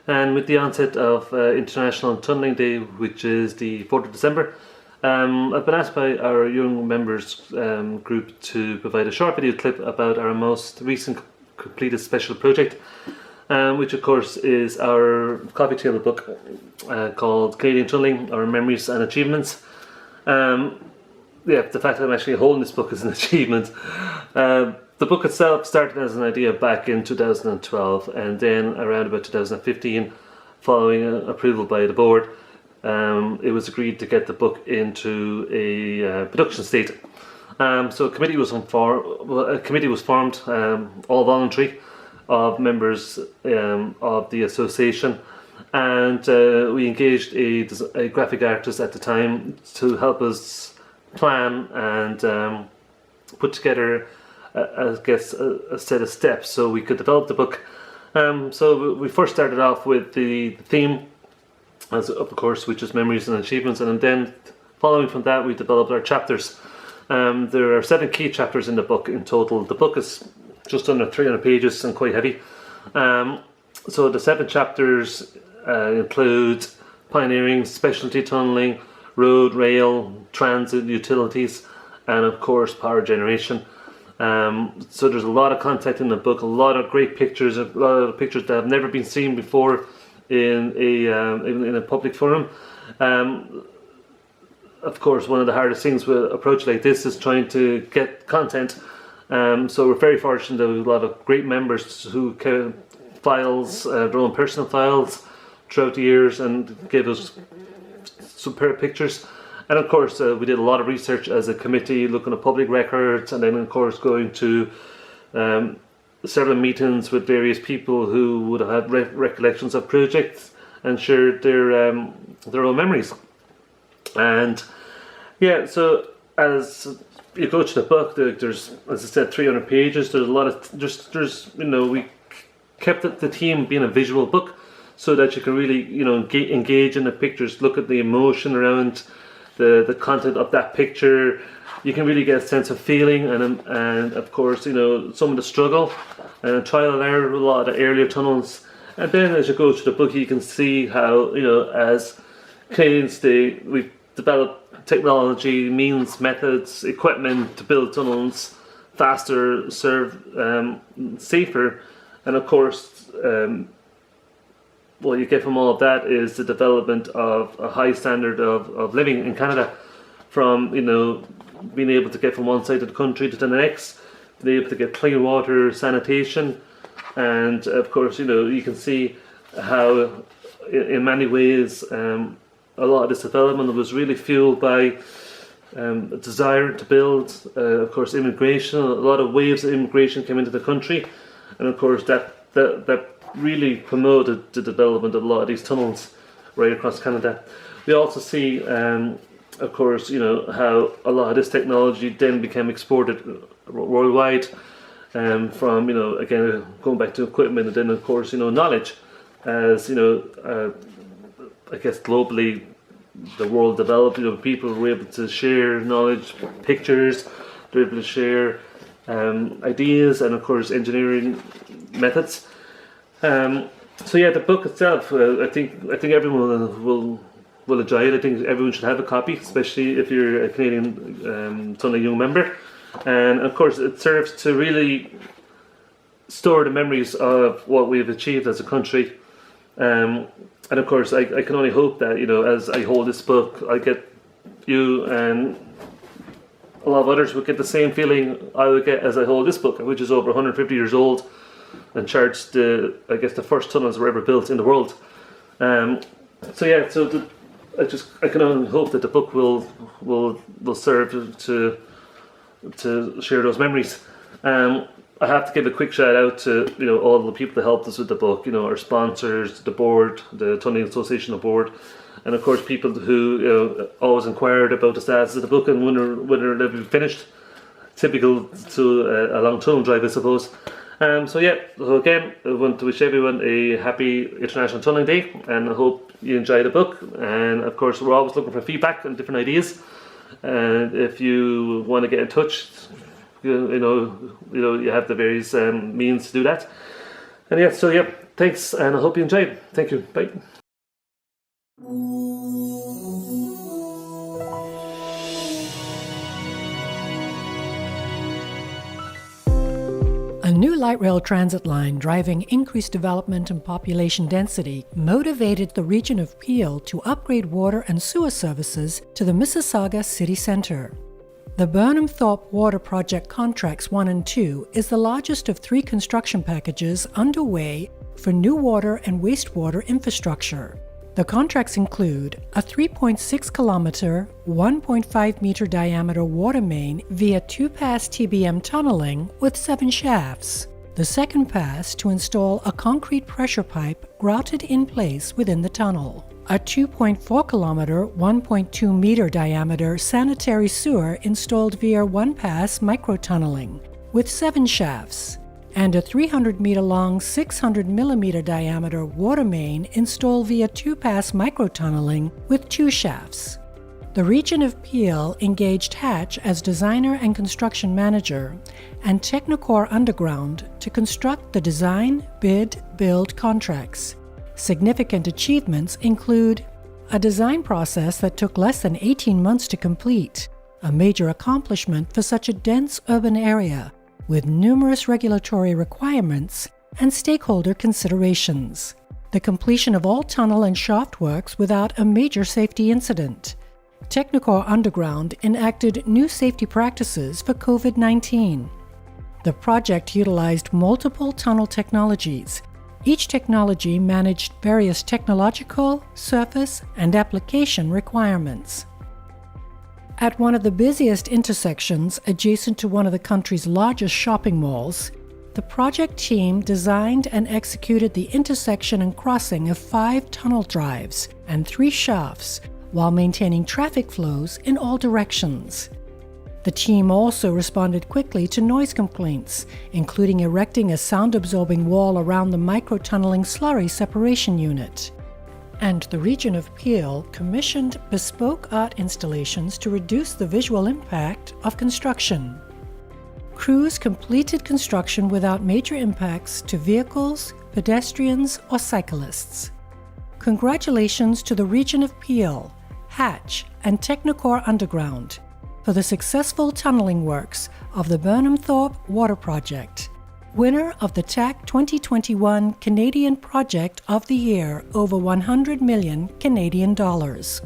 And with the onset of International Tunnelling Day, which is the 4th of December, I've been asked by our young members group to provide a short video clip about our most recent completed special project, which of course is our coffee table book called Canadian Tunnelling, Our Memories and Achievements. The fact that I'm actually holding this book is an achievement. The book itself started as an idea back in 2012, and then around about 2015, following approval by the board, it was agreed to get the book into a production state. So a committee was formed, all voluntary, of members of the association, and we engaged a graphic artist at the time to help us plan and put together a set of steps so we could develop the book. So we first started off with the theme, as of course, which is memories and achievements, and then following from that we developed our chapters. There are 7 key chapters in the book in total. The book is just under 300 pages and quite heavy. So the 7 chapters include pioneering, specialty tunnelling, road, rail, transit, utilities, and of course power generation. So there's a lot of content in the book, a lot of great pictures, a lot of pictures that have never been seen before in a public forum. Of course, one of the hardest things with an approach like this is trying to get content. So we're very fortunate that we have a lot of great members who carry files, their own personal files throughout the years, and gave us superb pictures. And of course, we did a lot of research as a committee, looking at public records, and then of course going to several meetings with various people who would have had recollections of projects and shared their own memories. And yeah, so as you go to the book, there's, as I said, 300 pages. There's a lot of there's we kept the theme being a visual book, so that you can really engage in the pictures, look at the emotion around the content of that picture. You can really get a sense of feeling and of course some of the struggle and trial and error with a lot of the earlier tunnels. And then as you go through the book, you can see how as Canadians we've developed technology, means, methods, equipment to build tunnels faster, serve safer, and of course what you get from all of that is the development of a high standard of living in Canada, from being able to get from one side of the country to the next, being able to get clean water, sanitation, and of course you can see how in many ways a lot of this development was really fueled by a desire to build, of course, immigration. A lot of waves of immigration came into the country, and of course that really promoted the development of a lot of these tunnels right across Canada. We also see, of course, how a lot of this technology then became exported worldwide, from again going back to equipment, and then of course knowledge, as I guess globally the world developed. People were able to share knowledge, pictures, they were able to share ideas, and of course engineering methods. So yeah, the book itself, I think everyone will enjoy it. I think everyone should have a copy, especially if you're a Canadian Tunneling Young member. And of course it serves to really store the memories of what we've achieved as a country. And of course I can only hope that as I hold this book, I get you and a lot of others would get the same feeling I would get as I hold this book, which is over 150 years old and charts the first tunnels were ever built in the world. So yeah, I can only hope that the book will serve to share those memories. I have to give a quick shout out to all the people that helped us with the book. Our sponsors, the board, the Tunneling Association board, and of course people who always inquired about the status of the book and whether it had been finished. Typical to a long tunnel drive, I suppose. So again, I want to wish everyone a happy International Tunneling Day, and I hope you enjoy the book. And of course, we're always looking for feedback and different ideas. And if you want to get in touch, you have the various means to do that. And thanks, and I hope you enjoyed. Thank you. Bye.
A new light rail transit line driving increased development and population density motivated the region of Peel to upgrade water and sewer services to the Mississauga city centre. The Burnham Thorpe Water Project Contracts 1 and 2 is the largest of 3 construction packages underway for new water and wastewater infrastructure. The contracts include a 3.6 kilometre, 1.5 metre diameter water main via 2-pass TBM tunneling with 7 shafts. The second pass to install a concrete pressure pipe grouted in place within the tunnel. A 2.4 kilometre, 1.2 metre diameter sanitary sewer installed via 1-pass microtunneling with 7 shafts. And a 300 metre long, 600 millimetre diameter water main installed via 2-pass microtunneling with 2 shafts. The region of Peel engaged Hatch as designer and construction manager and Technicore Underground to construct the design, bid, build contracts. Significant achievements include a design process that took less than 18 months to complete, a major accomplishment for such a dense urban area, with numerous regulatory requirements and stakeholder considerations. The completion of all tunnel and shaft works without a major safety incident. Technicore Underground enacted new safety practices for COVID-19. The project utilized multiple tunnel technologies. Each technology managed various technological, surface, and application requirements. At one of the busiest intersections adjacent to one of the country's largest shopping malls, the project team designed and executed the intersection and crossing of 5 tunnel drives and 3 shafts while maintaining traffic flows in all directions. The team also responded quickly to noise complaints, including erecting a sound-absorbing wall around the micro-tunneling slurry separation unit. And the region of Peel commissioned bespoke art installations to reduce the visual impact of construction. Crews completed construction without major impacts to vehicles, pedestrians, or cyclists. Congratulations to the region of Peel, Hatch, and Technicore Underground for the successful tunneling works of the Burnham Thorpe Water Project, winner of the TAC 2021 Canadian Project of the Year over $100 million Canadian dollars.